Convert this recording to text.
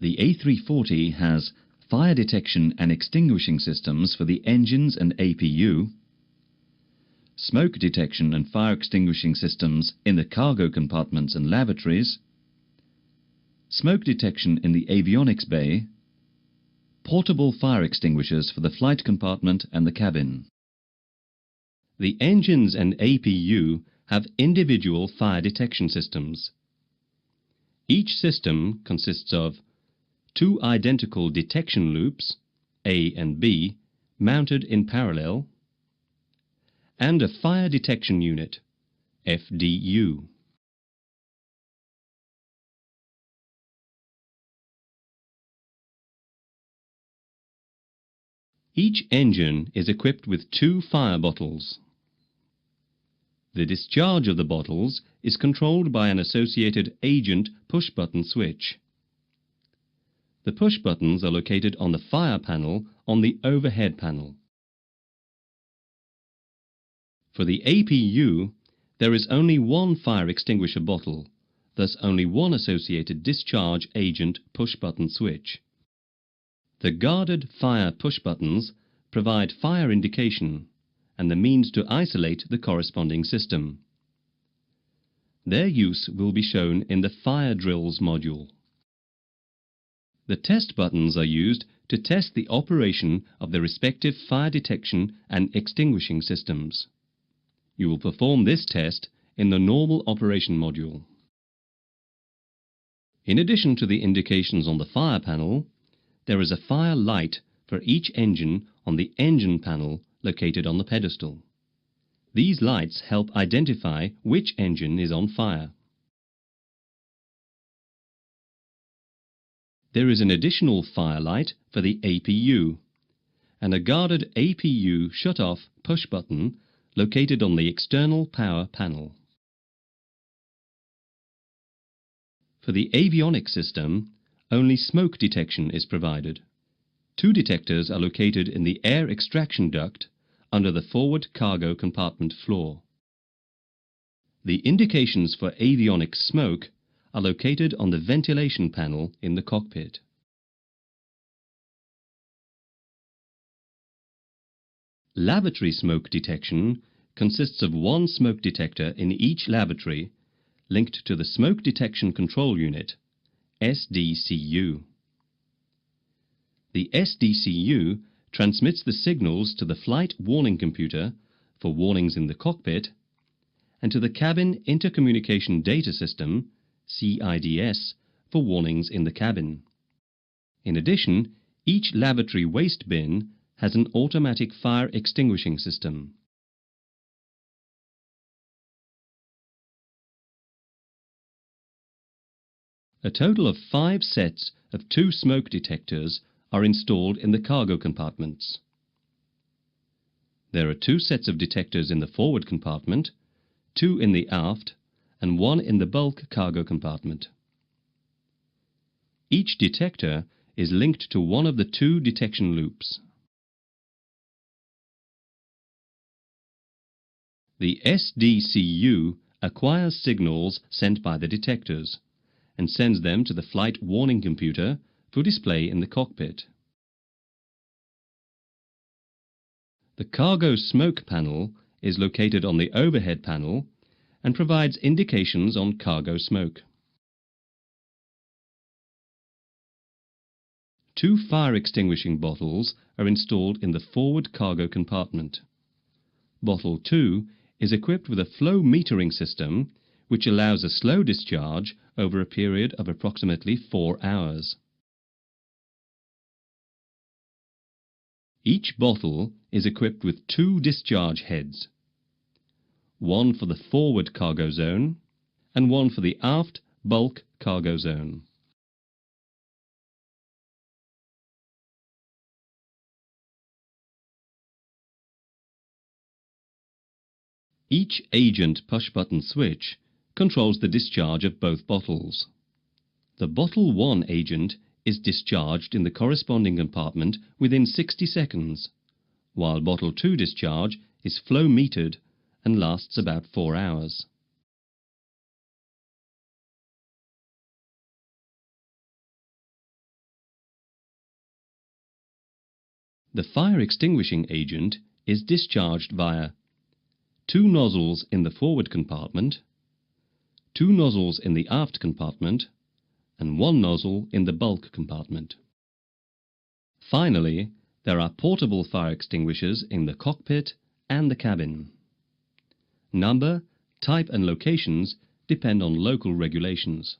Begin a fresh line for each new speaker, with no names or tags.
The A340 has fire detection and extinguishing systems for the engines and APU, smoke detection and fire extinguishing systems in the cargo compartments and lavatories, smoke detection in the avionics bay, portable fire extinguishers for the flight compartment and the cabin. The engines and APU have individual fire detection systems. Each system consists of two identical detection loops, A and B, mounted in parallel, and a fire detection unit, FDU. Each engine is equipped with two fire bottles. The discharge of the bottles is controlled by an associated agent push-button switch. The push buttons are located on the fire panel on the overhead panel. For the APU, there is only one fire extinguisher bottle, thus only one associated discharge agent push-button switch. The guarded fire push buttons provide fire indication and the means to isolate the corresponding system. Their use will be shown in the Fire Drills module. The test buttons are used to test the operation of the respective fire detection and extinguishing systems. You will perform this test in the normal operation module. In addition to the indications on the fire panel, there is a fire light for each engine on the engine panel located on the pedestal. These lights help identify which engine is on fire. There is an additional fire light for the APU and a guarded APU shut-off push button located on the external power panel. For the avionics system, only smoke detection is provided. Two detectors are located in the air extraction duct under the forward cargo compartment floor. The indications for avionics smoke are located on the ventilation panel in the cockpit. Lavatory smoke detection consists of one smoke detector in each lavatory linked to the Smoke Detection Control Unit, SDCU. The SDCU transmits the signals to the flight warning computer for warnings in the cockpit and to the Cabin Intercommunication Data System, CIDS, for warnings in the cabin. In addition, each lavatory waste bin has an automatic fire extinguishing system. A total of 5 sets of 2 smoke detectors are installed in the cargo compartments. There are 2 sets of detectors in the forward compartment, 2 in the aft, and 1 in the bulk cargo compartment. Each detector is linked to one of the 2 detection loops. The SDCU acquires signals sent by the detectors and sends them to the flight warning computer for display in the cockpit. The cargo smoke panel is located on the overhead panel and provides indications on cargo smoke. 2 fire extinguishing bottles are installed in the forward cargo compartment. Bottle 2 is equipped with a flow metering system which allows a slow discharge over a period of approximately 4 hours. Each bottle is equipped with 2 discharge heads, one for the forward cargo zone and one for the aft bulk cargo zone. Each agent push-button switch controls the discharge of both bottles. The Bottle 1 agent is discharged in the corresponding compartment within 60 seconds, while Bottle 2 discharge is flow metered and lasts about 4 hours.
The fire extinguishing agent is discharged via 2 nozzles in the forward compartment, 2 nozzles in the aft compartment, and 1 nozzle in the bulk compartment. Finally, there are portable fire extinguishers in the cockpit and the cabin. Number, type and locations depend on local regulations.